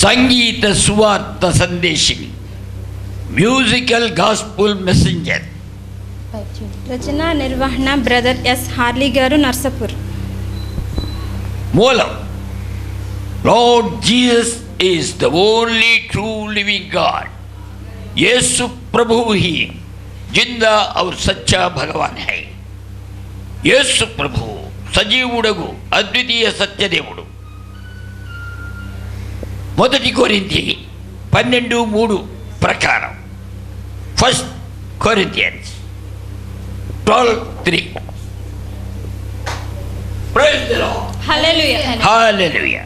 సంగీత సువార్త సందేశిని, musical gospel messenger. రచన నిర్వహణ బ్రదర్ ఎస్ హార్లీ గారు, నర్సపూర్. మూలం, Lord Jesus is the only true living God. యేసు ప్రభు ही जिंदा और सच्चा भगवान है. యేసు ప్రభు సజీవుడగు అద్వితీయ సత్యదేవుడు. మొదటి కొరింథీ 12:3 ప్రకారం, first Corinthians 12:3. Praise the Lord. Hallelujah. Hallelujah.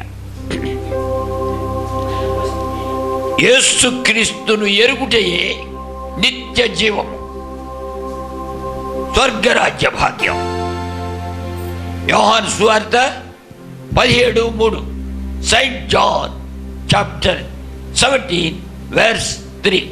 యేసుక్రీస్తును ఎరుగుటయే నిత్య జీవము, స్వర్గరాజ్య భాగ్యం. యోహాను సువార్త 17:3. Saint John chapter 17 verse 3.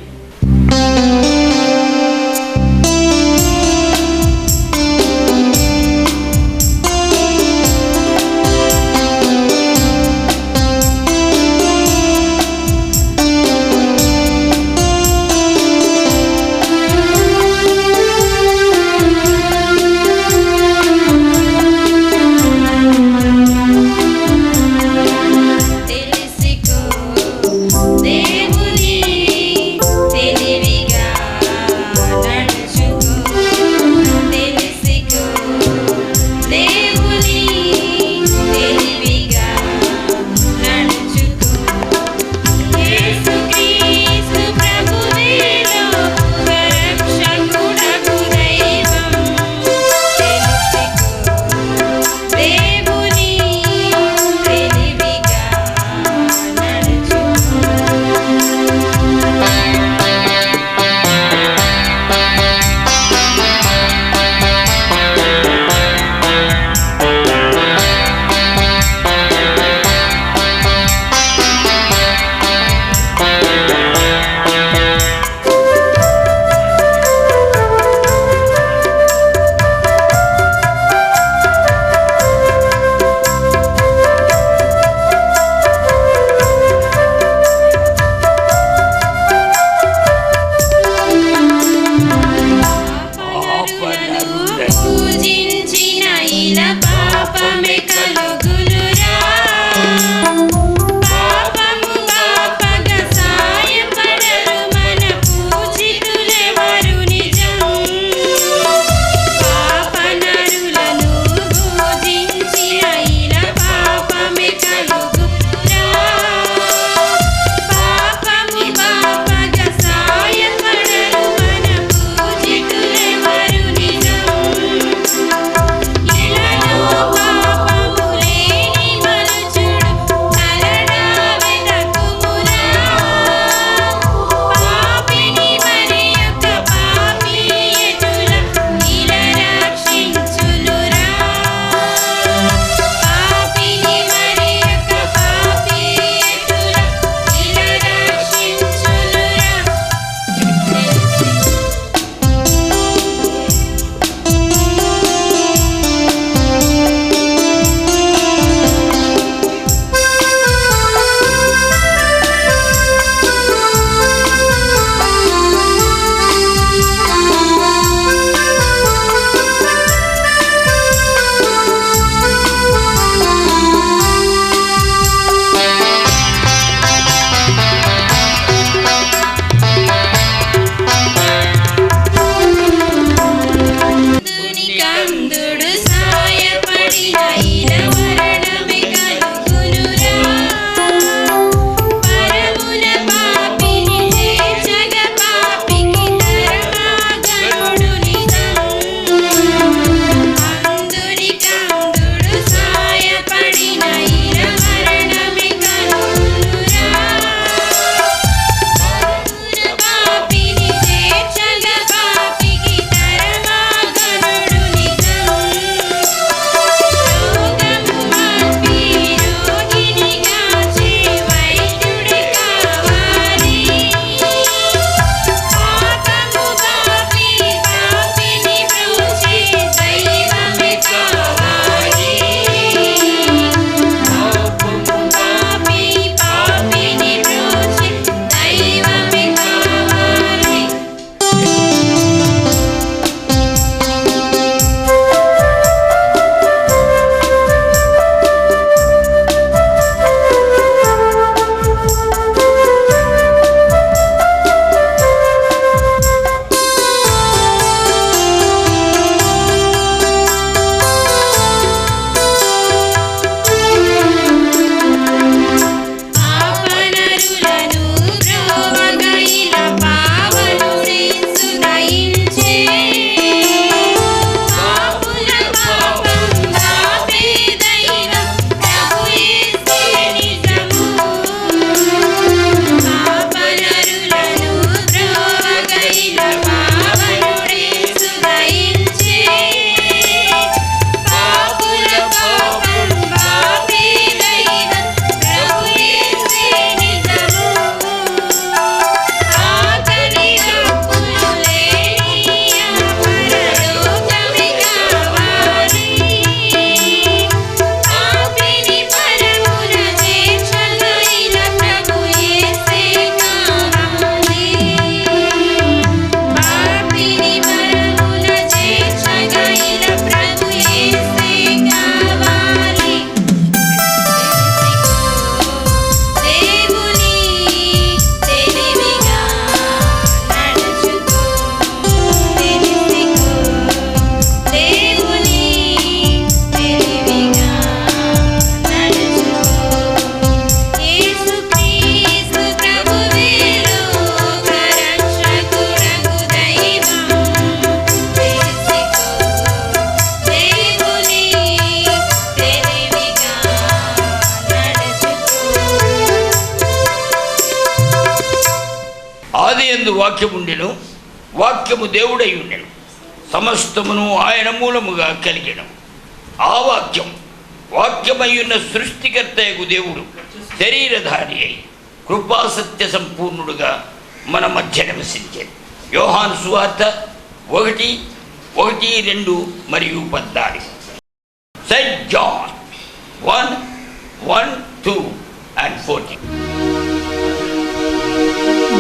వాక్యముండెను, వాక్యము దేవుడై ఉండెను, సమస్తమును ఆయన మూలముగా కలిగెను. ఆ వాక్యమయ్యున్న సృష్టికర్తయగు దేవుడు శరీరధారి అయి కృపాసత్య సంపూర్ణుడుగా మన మధ్య నివసించాడు. యోహాను సువార్త 1:1, 2 మరియు 14. Saint John 1:1, 2 and 14.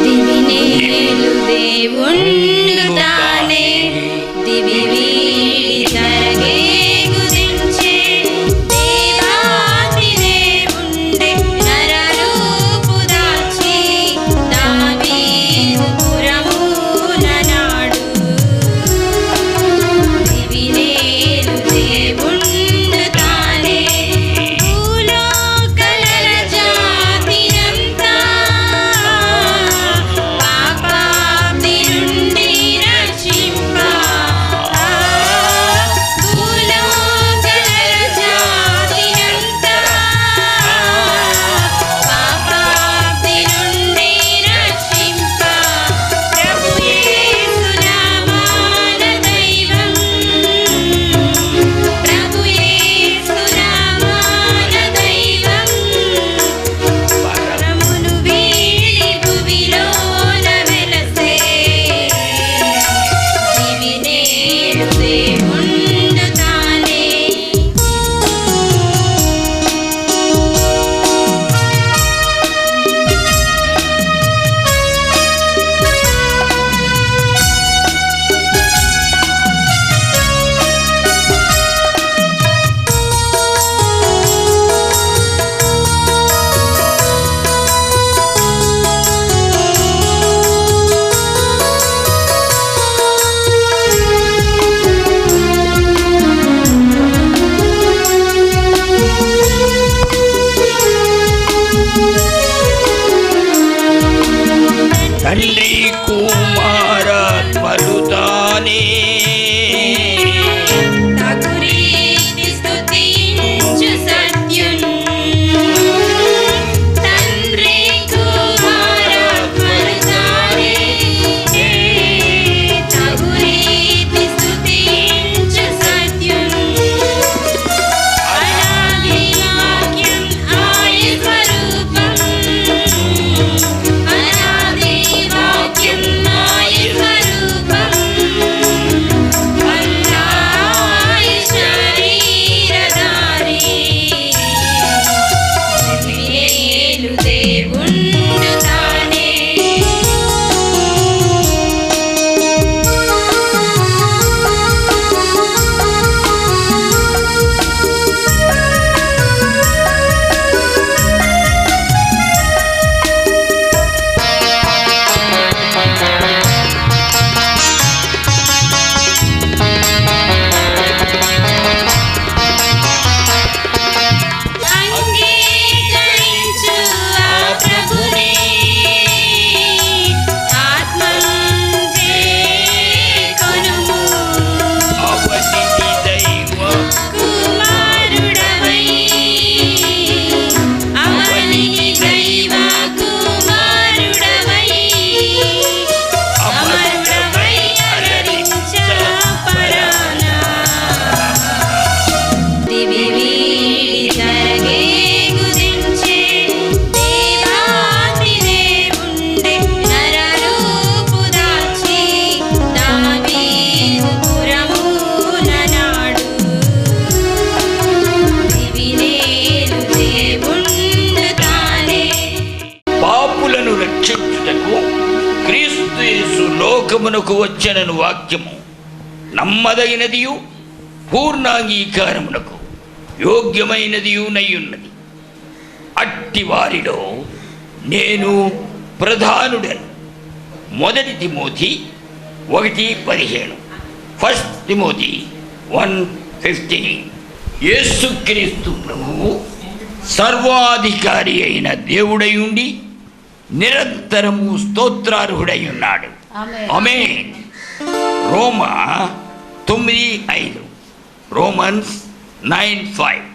దివినేలు దేవుండు తానే దివి వీడి తరగే గుదించే దేవాతి దేవుండే నరరూపు దాల్చి దావీదు పురమున నాడు. దివినేలు దేవుండు తానే భూలోకలల జాతినంతా పాపాబ్ది నుండి రక్షింప. భూలోకలల జాతినంతా పాపాబ్ది నుండి రక్షింప. ప్రభు యేసు నామాన దైవం, ప్రభు యేసు నామాన దైవం పరమును వీడి భువిలోన వెలసే. దివినేలు దేవుండు తానే. తండ్రి కుమారాత్మలు తానే తగురీతి స్తుతించు సత్యున్. తండ్రి కుమారాత్మలు తానే తగురీతి స్తుతించు సత్యున్. అనాది వాక్యం ఆయ స్వరూపం, అనాది వాక్యం ఆయ స్వరూపం. అన్నాయ శరీరధారి దివినేలు దేవుండు తానే. అంగీకరించు ఆ ప్రభునే ఆత్మంచే కొనుము. అవనిని దైవ కుమారుడవై అవనిని దైవ కుమారుడవై అమరుడవై అలరించ పరానా. దివి వీడి తరగే గుదించే దేవాతి దేవుండే నరరూపు దాల్చి దావీదు పురమున నాడు. దివినేలు దేవుండు తానే. పాపులను రక్షించుటకు క్రీస్తు యేసు లోకమునకు వచ్చెనను వాక్యము నమ్మదగినదియు పూర్ణాంగీకారమునకు యోగ్యమైనదియు నయ్యున్నది. అట్టి వారిలో నేను ప్రధానుడను. 1 తిమోతి 1:15, 1 తిమోతి 1:15. యేసుక్రీస్తు ప్రభువు సర్వాధికారి అయిన దేవుడై ఉండి నిరంతరము స్తోత్రార్హుడై ఉన్నాడు. ఆమేన్. రోమా 9:5, రోమన్స్ 9:5.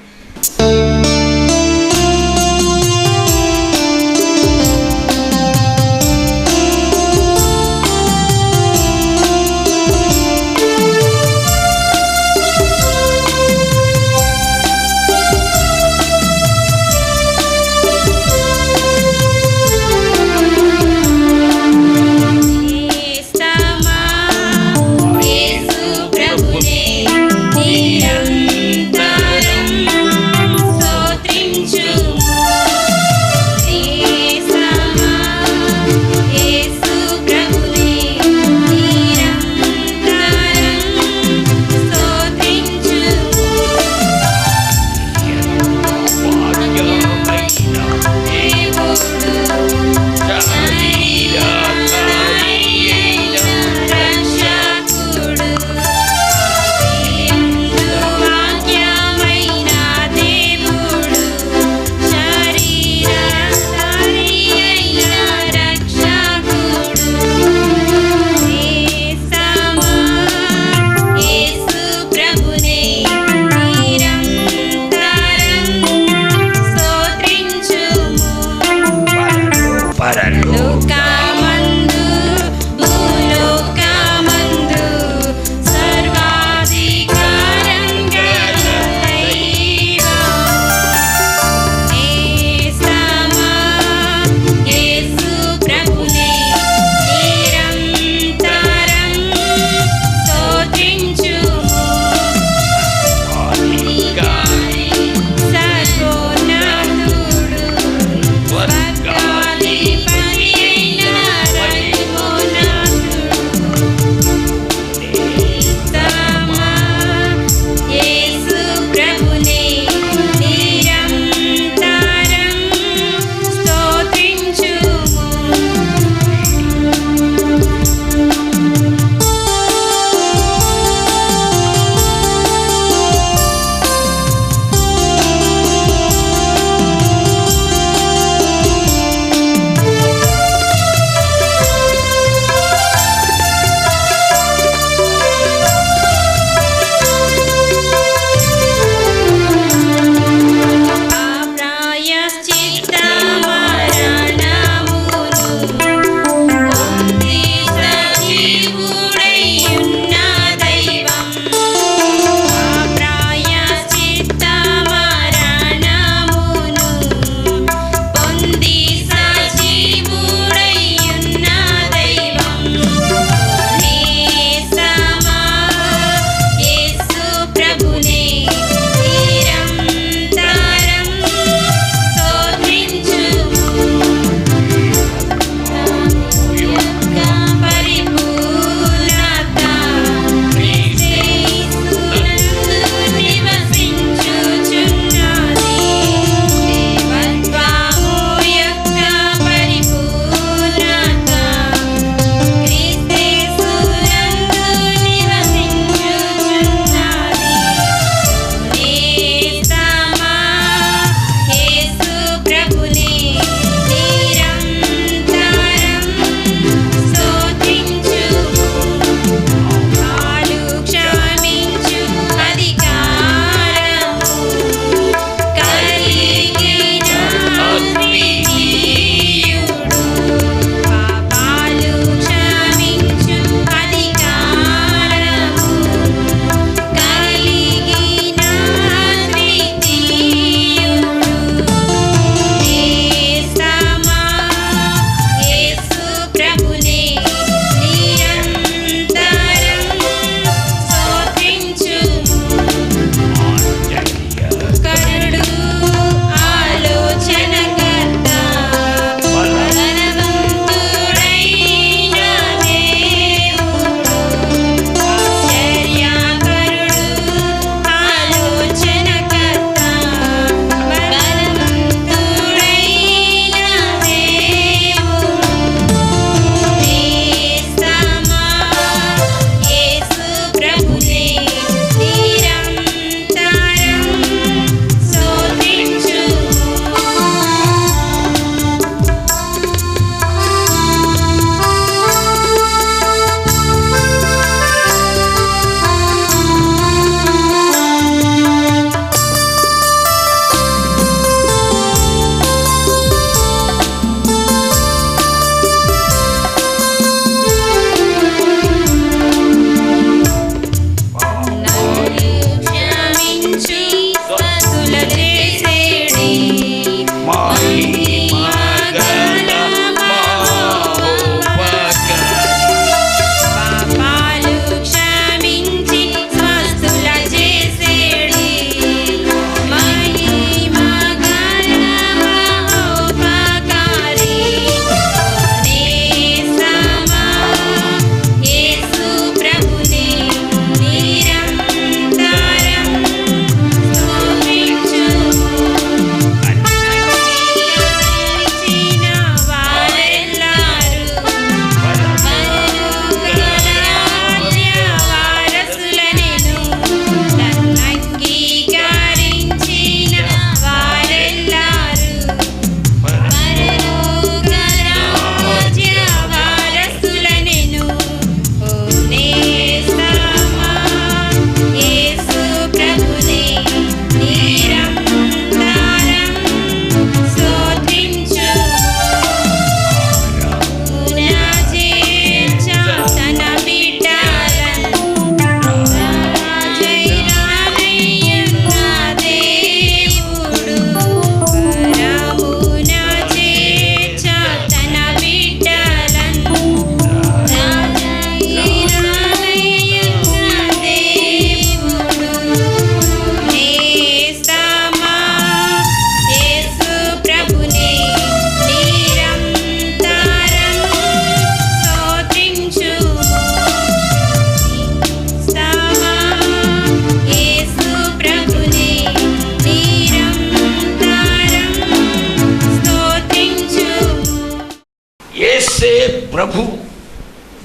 ప్రభు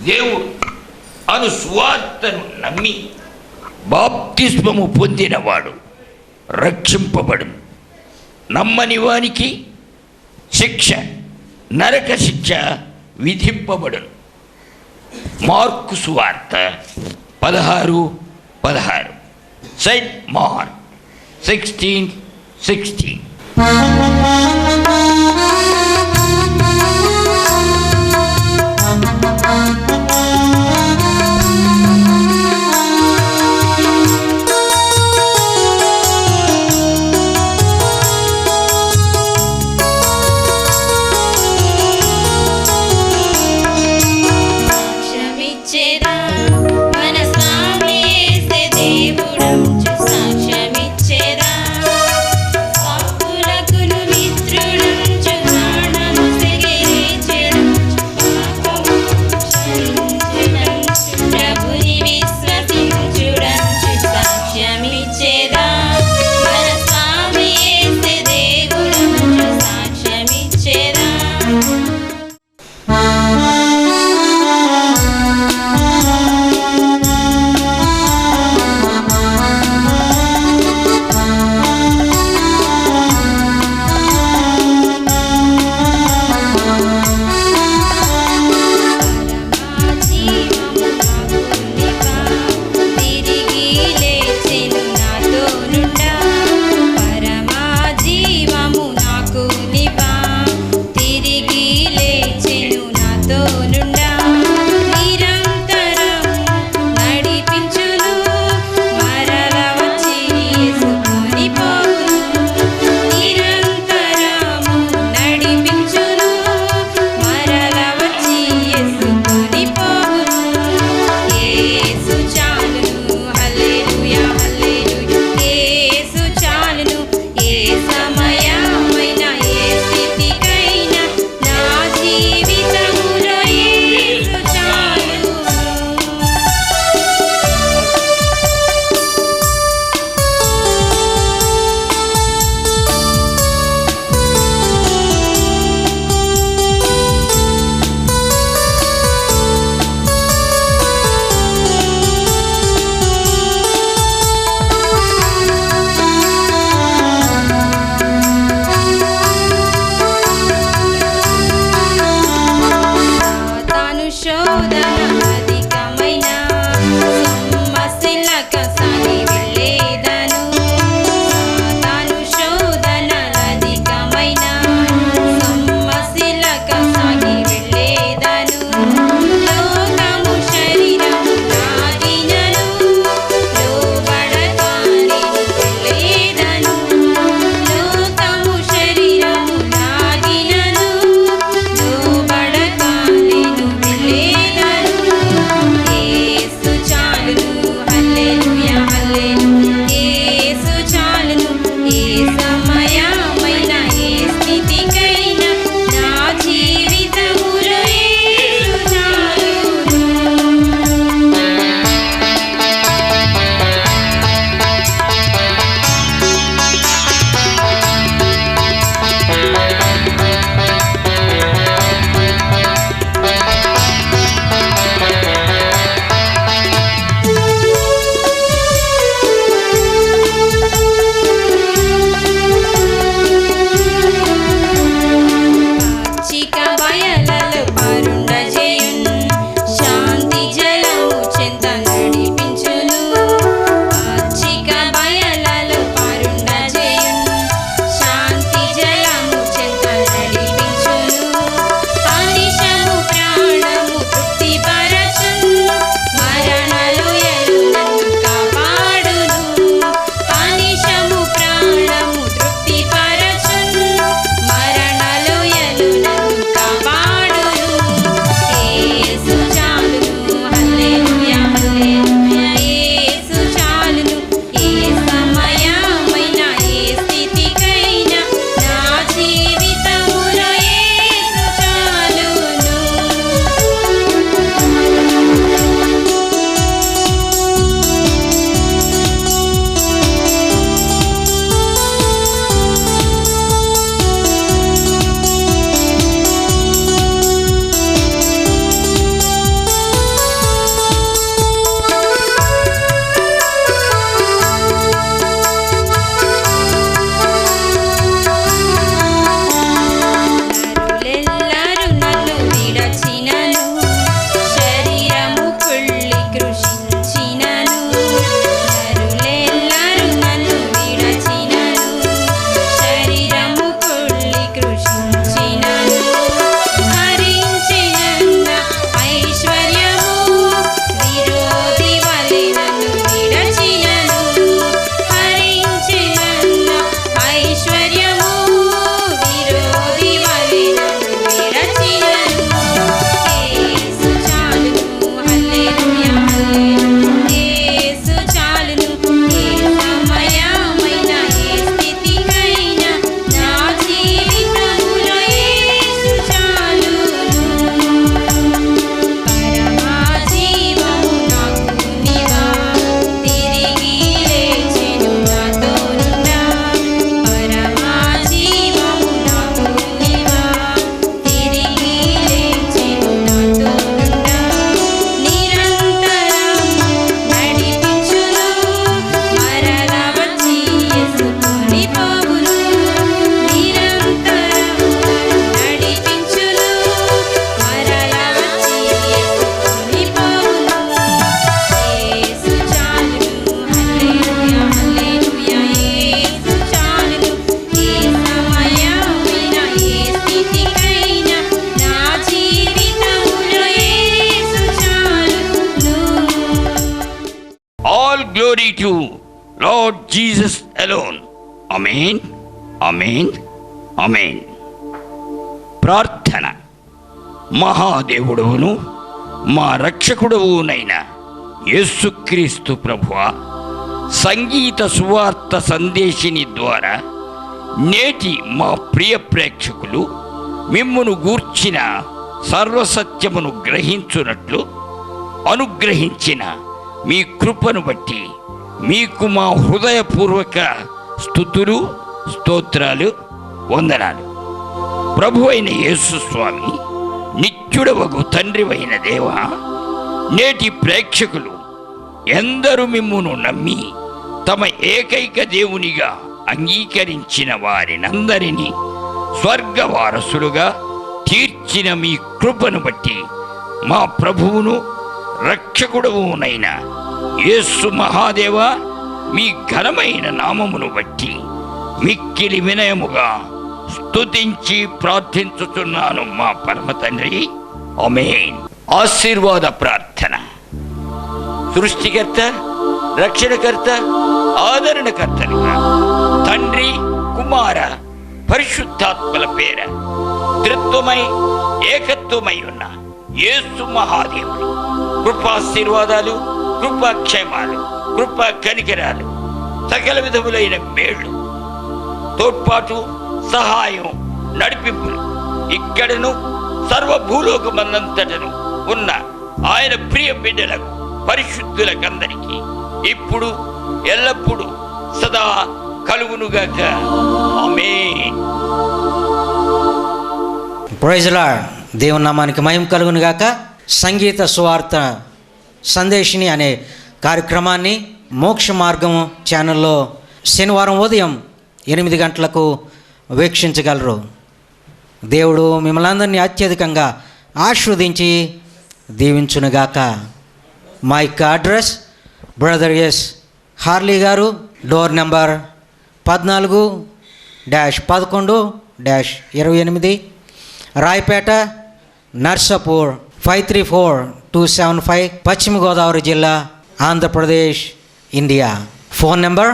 దేవుడు అను సువార్తను నమ్మి బాప్తిస్మము పొందినవాడు రక్షింపబడును. నమ్మని వానికి శిక్ష, నరక శిక్ష విధింపబడును. మార్కు సువార్త 16:16. Saint mark 16:16. సాక్ష్యమిచ్చేదా మన స్వామి యేసే దేవుడంచు సాక్ష్యమిచ్చేదా పాపులకును మిత్రుడంచు All glory to Lord Jesus alone. Amen. Amen. Amen. ప్రార్థన. మహాదేవుడును మా రక్షకుడువునైన యేసుక్రీస్తు ప్రభువా, సంగీత సువార్త సందేశిని ద్వారా నేటి మా ప్రియ ప్రేక్షకులు మిమ్మును గూర్చిన సర్వసత్యమును గ్రహించునట్లు అనుగ్రహించిన మీ కృపను బట్టి మీకు మా హృదయపూర్వక స్తుతులు, స్తోత్రాలు, వందనాలు. ప్రభు అయిన యేసు స్వామి, నిత్యుడవగు తండ్రివైన దేవా, నేటి ప్రేక్షకులు ఎందరు మిమ్మును నమ్మి తమ ఏకైక దేవునిగా అంగీకరించిన వారినందరినీ స్వర్గవారసులుగా తీర్చిన మీ కృపను బట్టి మా ప్రభువును రక్షకుడువునైన యేసు మహాదేవ, మీ ఘనమైన నామమును బట్టి మిక్కిలి వినయముగా స్తుతించి ప్రార్థించుతున్నాను మా పరమ తండ్రి. ఆమేన్. ఆశీర్వాద ప్రార్థన. సృష్టికర్త, రక్షణకర్త, ఆదరణకర్తలుగా తండ్రి, కుమార, పరిశుద్ధాత్మల పేర త్రిత్వమై ఏకత్వమై ఉన్న యేసు మహాదేవుడు కృపాశీర్వాదాలు, కృపాక్షేమాలు, కృపా కనికరాలు, సకల విధములైన మేళ్ళు, తోడ్పాటు, సహాయం, నడిపింపులు ఇక్కడను సర్వభూలోకమందంతటను ఉన్న ఆయన ప్రియ బిడ్డలకు, పరిశుద్ధులకందరికీ ఇప్పుడు ఎల్లప్పుడూ సదా కలుగునుగాక. ఆమేన్. Praise the Lord. దేవుని నామానికి మహిమ కలుగునుగాక. సంగీత సువార్త సందేశిని అనే కార్యక్రమాన్ని మోక్ష మార్గం ఛానల్లో శనివారం ఉదయం 8 గంటలకు వీక్షించగలరు. దేవుడు మిమ్మల్ని అందరినీ అత్యధికంగా ఆశీర్వదించి దీవించునుగాక. మా యొక్క అడ్రస్ బ్రదర్ ఎస్ హార్లీ గారు, డోర్ నెంబర్ 14-11-28, రాయపేట, నర్సాపూర్ 534275, పశ్చిమ గోదావరి జిల్లా, ఆంధ్రప్రదేశ్, ఇండియా. Phone number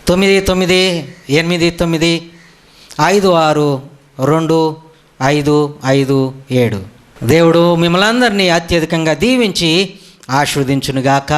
9989562557. దేవుడు మిమ్మల్ని అందరినీ అత్యధికంగా దీవించి ఆశీర్వదించునుగాక.